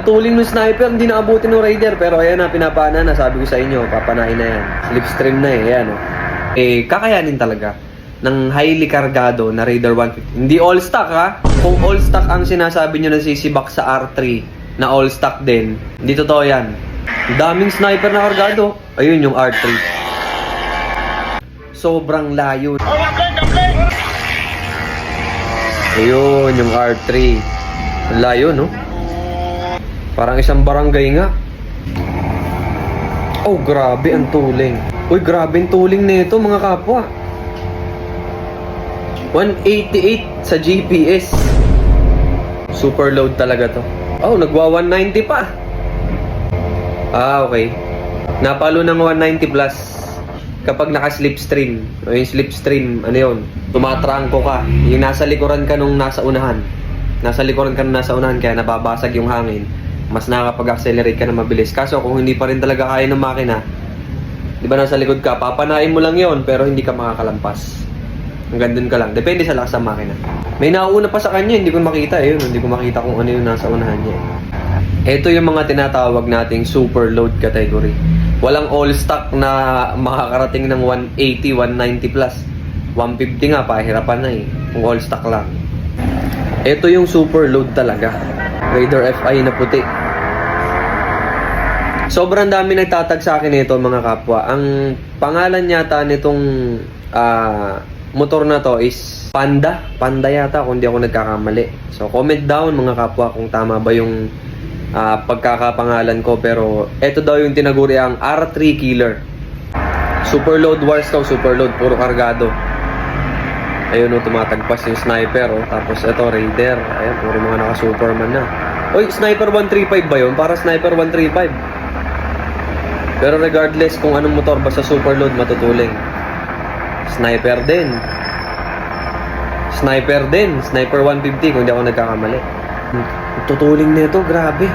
tuling ng sniper, hindi naabutin ng Raider. Pero ayan na, pinapana na. Sabi ko sa inyo, papanain na yan. Slipstream na eh, ayan o. Kakayanin talaga ng highly kargado na Raider 150. Hindi all stock ha. Kung all stock ang sinasabi nyo na sisibak sa R3 na all stock din, hindi totoo yan. Daming sniper na kargado. Ayun yung R3. Sobrang layo. Ayun yung R3. Layo no? Parang isang barangay nga. Oh, grabe ang tuling. Uy, grabe ang tuling nito mga kapwa. 188 sa GPS. Super load talaga to. Oh, nagwa 190 pa. Okay. Napalo ng 190 plus kapag naka-slipstream. O yung slipstream, ano yun? Tumatrangko ka. Yung nasa likuran ka nung nasa unahan. Nasa likuran ka nung nasa unahan kaya nababasag yung hangin. Mas nakakapag-accelerate ka na mabilis. Kaso kung hindi pa rin talaga kaya ng makina, di ba nasa likod ka, papanain mo lang yon pero hindi ka makakalampas. Hanggang dun ka lang. Depende sa lakas ng makina. May nauuna pa sa kanya, hindi ko makita eh. Hindi ko makita kung ano yung nasa unahan niya. Ito yung mga tinatawag nating super load category. Walang all stock na makakarating ng 180, 190 plus. 150 nga, pahirapan na eh. Kung all stock lang. Ito yung super load talaga. Raider FI na puti. Sobrang dami nagtatag sa akin ito mga kapwa. Ang pangalan yata nitong motor na to is Panda. Panda yata kung di ako nagkakamali. So comment down mga kapwa kung tama ba yung pagkakapangalan ko. Pero ito daw yung tinaguri ang R3 Killer. Super load wars to. Super load. Puro kargado. Ayun o, tumatagpas yung sniper o. Tapos ito Raider. Ayan, puro mga naka-superman na. Uy, sniper 135 ba yun? Para sniper 135. Pero regardless kung anong motor, basta super load matutuling. Sniper din. Sniper din. Sniper 150 kung di ako nagkakamali. Tutuling nito, grabe.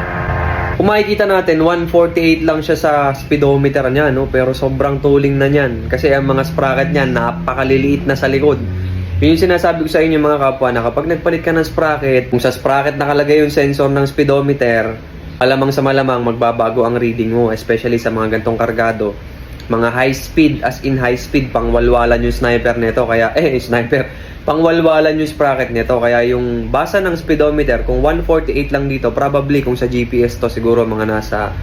Kung makikita natin, 148 lang siya sa speedometer niya, no? Pero sobrang tuling na niyan. Kasi ang mga sprocket niya, napakaliliit na sa likod. Yun yung sinasabi ko sa inyo mga kapwa na kapag nagpalit ka ng sprocket, kung sa sprocket nakalagay yung sensor ng speedometer, alamang sa malamang magbabago ang reading mo, especially sa mga gantong kargado. Mga high speed, as in high speed, pangwalwalan yung sniper nito. Kaya, pangwalwalan yung sprocket nito. Kaya yung basa ng speedometer, kung 148 lang dito, probably kung sa GPS to, siguro mga nasa,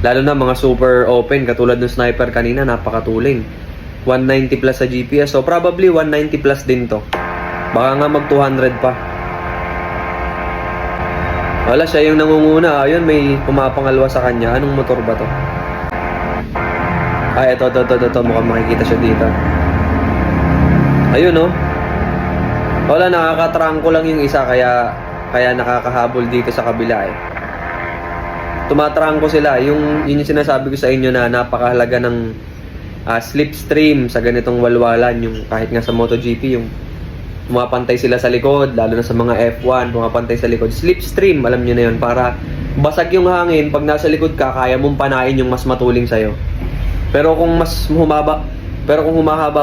lalo na mga super open, katulad ng sniper kanina, napakatuling. 190 plus sa GPS. So, probably 190 plus din to. Baka nga mag 200 pa. Wala, siya yung nangunguna. Ayun, may pumapangalwa sa kanya. Anong motor ba to? Ito. Mukhang makikita siya dito. Ayun, no? Wala, nakakatrangko lang yung isa. Kaya nakakahabol dito sa kabila, eh. Tumatrangko sila. Yun yung sinasabi ko sa inyo na napakahalaga ng slipstream sa ganitong walwalan, yung kahit nga sa MotoGP, yung pumapantay sila sa likod, lalo na sa mga F1, pumapantay sa likod. Slipstream, alam nyo na yun, para basag yung hangin, pag nasa likod ka, kaya mong panain yung mas matuling sa'yo. Pero kung humahaba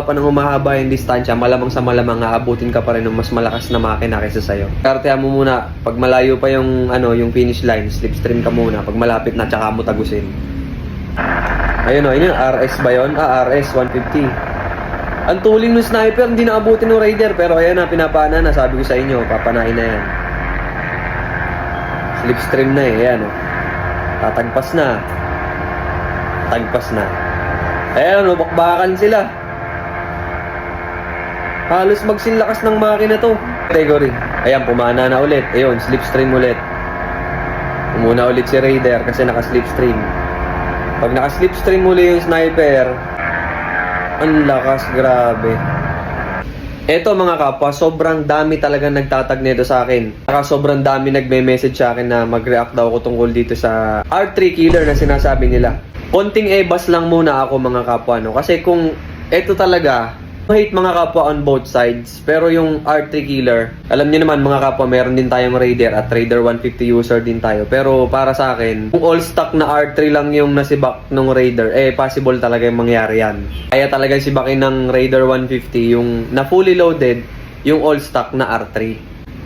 pa ng humahaba yung distansya, malamang sa malamang aabutin ka pa rin ng mas malakas na makina kaysa sa'yo. Kartehan mo muna, pag malayo pa yung finish line, slipstream ka muna, pag malapit na, tsaka mo tagusin. Ayun o, yun RS ba yun? RS 150. Ang tuling ng sniper, hindi naabutin ng Raider. Pero ayan na, pinapana na. Sabi ko sa inyo, papanain na yan. Slipstream na eh, ayan o. Tatagpas na. Tagpas na. Ayan o, bakbakan sila. Halos magsinlakas ng makina to. Category. Ayan, pumana na ulit. Ayun, slipstream ulit. Umuna ulit si Raider kasi naka-slipstream. Pag naka-slipstream muli yung sniper, ang lakas, grabe. Eto mga kapwa, sobrang dami talagang nagtatag nito sa akin. Saka sobrang dami nagme-message sa akin na mag-react daw ako tungkol dito sa R3 Killer na sinasabi nila. Konting ebas lang muna ako mga kapwa, no? Kasi kung eto talaga, hate mga kapwa on both sides. Pero yung R3 Killer, alam niyo naman mga kapwa, meron din tayong Raider at Raider 150 user din tayo. Pero para sa akin, kung all stock na R3 lang yung nasibak ng Raider, possible talaga yung mangyari yan. Kaya talaga sibakin ng Raider 150 yung na fully loaded, yung all stock na R3.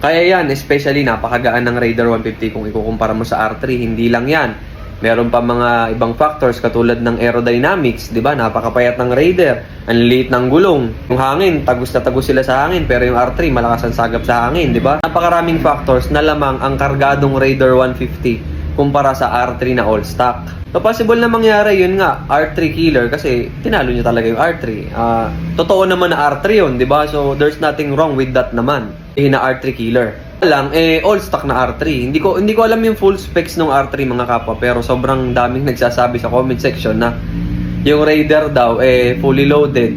Kaya yan, especially napakagaan ng Raider 150 kung ikukumpara mo sa R3, hindi lang yan. Meron pa mga ibang factors katulad ng aerodynamics, 'di ba? Napakapayat ng Raider, ang liit ng gulong. Yung hangin, tagos na tagos sila sa hangin, pero yung R3 malakas ang sagap sa hangin, 'di ba? Napakaraming factors na lamang ang kargadong Raider 150 kumpara sa R3 na all stock. So possible na mangyari yun nga, R3 killer kasi tinalo niya talaga yung R3. Totoo naman na R3 yun, 'di ba? So there's nothing wrong with that naman. Na R3 killer. Lang all stock na R3. Hindi ko alam yung full specs ng R3 mga kapwa, pero sobrang daming nagsasabi sa comment section na yung Raider daw fully loaded.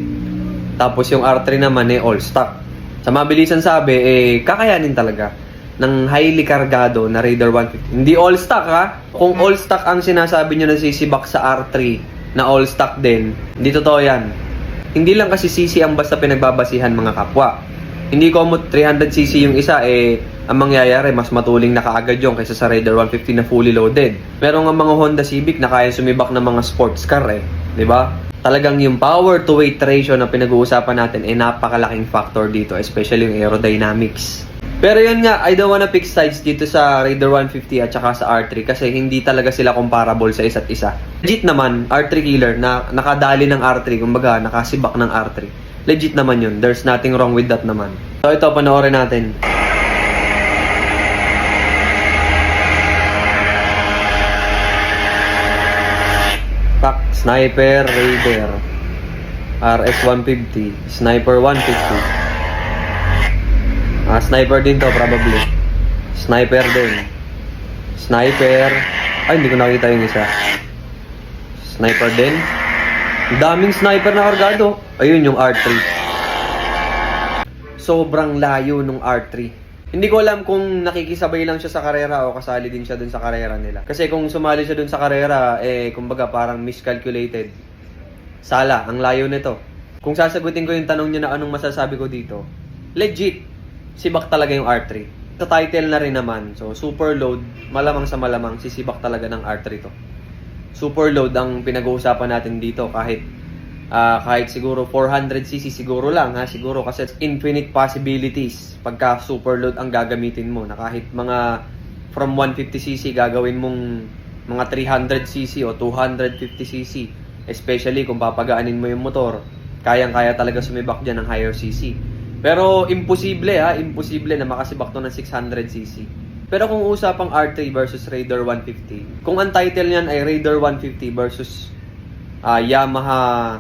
Tapos yung R3 naman all stock. Sa mabilisan sabi kakayanin talaga ng highly kargado na Raider 150. Hindi all stock ha. Kung all stock ang sinasabi nyo na sisibak sa R3 na all stock din, hindi totoo yan. Hindi lang kasi CC ang basta pinagbabasihan mga kapwa. Hindi ko mo 300cc yung isa ang mangyayari mas matuling na kaagad yung kaysa sa Raider 150 na fully loaded. Meron nga mga Honda Civic na kaya sumibak ng mga sports car 'di ba? Talagang yung power to weight ratio na pinag-uusapan natin napakalaking factor dito, especially yung aerodynamics. Pero yun nga, I don't wanna pick sides dito sa Raider 150 at saka sa R3 kasi hindi talaga sila comparable sa isa't isa. Legit naman, R3 killer na nakadali ng R3, kumbaga nakasibak ng R3. Legit naman yun. There's nothing wrong with that naman. So ito, panoorin natin. Pak, Sniper Raider RS 150, Sniper 150. Sniper din to probably. Sniper din. Sniper. Ay, hindi ko nakita yung isa. Sniper din. Daming sniper na kargado. Ayun yung R3. Sobrang layo nung R3. Hindi ko alam kung nakikisabay lang siya sa karera o kasali din siya dun sa karera nila. Kasi kung sumali siya dun sa karera, kumbaga parang miscalculated. Sala, ang layo nito. Kung sasagutin ko yung tanong niyo na anong masasabi ko dito, legit, sibak talaga yung R3. Sa title na rin naman, so super load, malamang sa malamang, sisibak talaga ng R3 to. Super load ang pinag-uusapan natin dito kahit siguro 400cc siguro lang siguro kasi infinite possibilities pagka super load ang gagamitin mo na kahit mga from 150cc gagawin mong mga 300cc o 250cc, especially kung papagaanin mo yung motor, kayang-kaya talaga sumibak dyan ng higher cc. Pero imposible na makasibak to ng 600cc. Pero kung usapang R3 versus Raider 150, kung ang title niyan ay Raider 150 versus Yamaha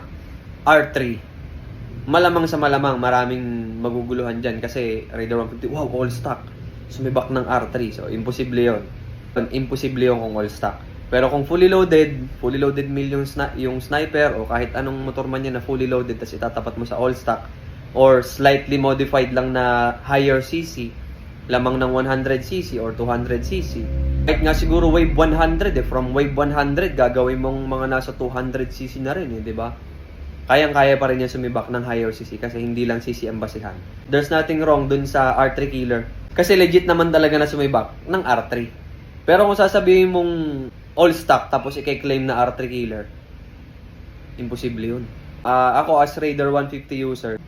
R3, malamang sa malamang maraming maguguluhan dyan kasi Raider 150, wow, all stock, sumibak ng R3. So, imposible yun. Imposible yun kung all stock. Pero kung fully loaded meal yung sniper o kahit anong motor man yan na fully loaded tapos itatapat mo sa all stock or slightly modified lang na higher cc, lamang ng 100cc or 200cc. Kahit nga siguro wave 100 from wave 100 gagawin mong mga nasa 200cc na rin di ba? Kayang-kaya pa rin yan sumibak ng higher cc kasi hindi lang cc ang basihan. There's nothing wrong dun sa R3 killer kasi legit naman talaga na sumibak ng R3. Pero kung sasabihin mong all stock tapos i-claim na R3 killer, imposible yun. Ako as Raider 150 user,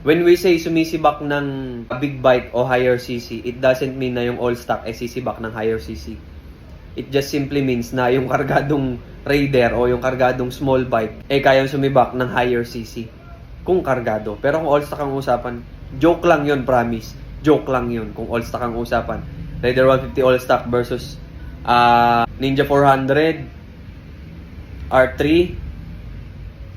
when we say sumisibak ng big bike o higher cc, it doesn't mean na yung all stock ay sisibak ng higher cc. It just simply means na yung kargadong Raider o yung kargadong small bike kayang sumibak ng higher cc kung kargado. Pero kung all stock ang usapan, joke lang yun, promise. Joke lang yun kung all stock ang usapan. Raider 150 all stock versus Ninja 400 R3,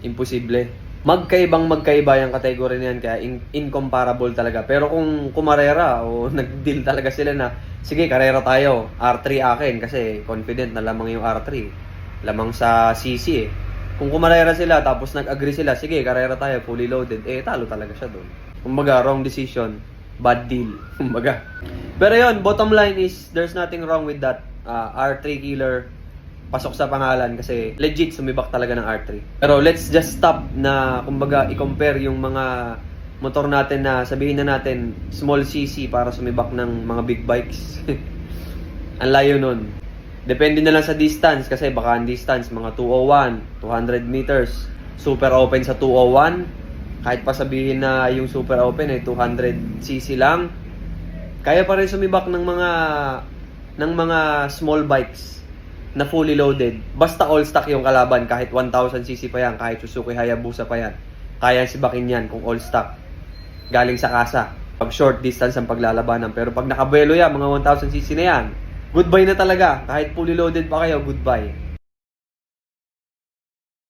imposible. Magkaiba yung category niyan kaya incomparable talaga. Pero kung kumarera o nag-deal talaga sila na sige, karera tayo, R3 akin kasi confident na lamang yung R3. Lamang sa CC Kung kumarera sila tapos nag-agree sila, sige, karera tayo, fully loaded, talo talaga siya doon. Kumbaga, wrong decision, bad deal. Kumbaga. Pero yun, bottom line is there's nothing wrong with that. R3 killer pasok sa pangalan kasi legit sumibak talaga ng R3. Pero let's just stop na kumbaga i-compare yung mga motor natin na sabihin na natin small cc para sumibak ng mga big bikes. Ang layo nun. Depende na lang sa distance kasi baka ang distance mga 201, 200 meters. Super open sa 201. Kahit pa sabihin na yung super open ay 200cc lang. Kaya pa rin sumibak ng mga small bikes na fully loaded. Basta all stock yung kalaban, kahit 1000cc pa yan, kahit Suzuki Hayabusa pa yan. Kaya sibakin yan kung all stock. Galing sa kasa. Pag short distance ang paglalabanan. Pero pag nakabuelo yan, mga 1000cc na yan, goodbye na talaga. Kahit fully loaded pa kayo, goodbye.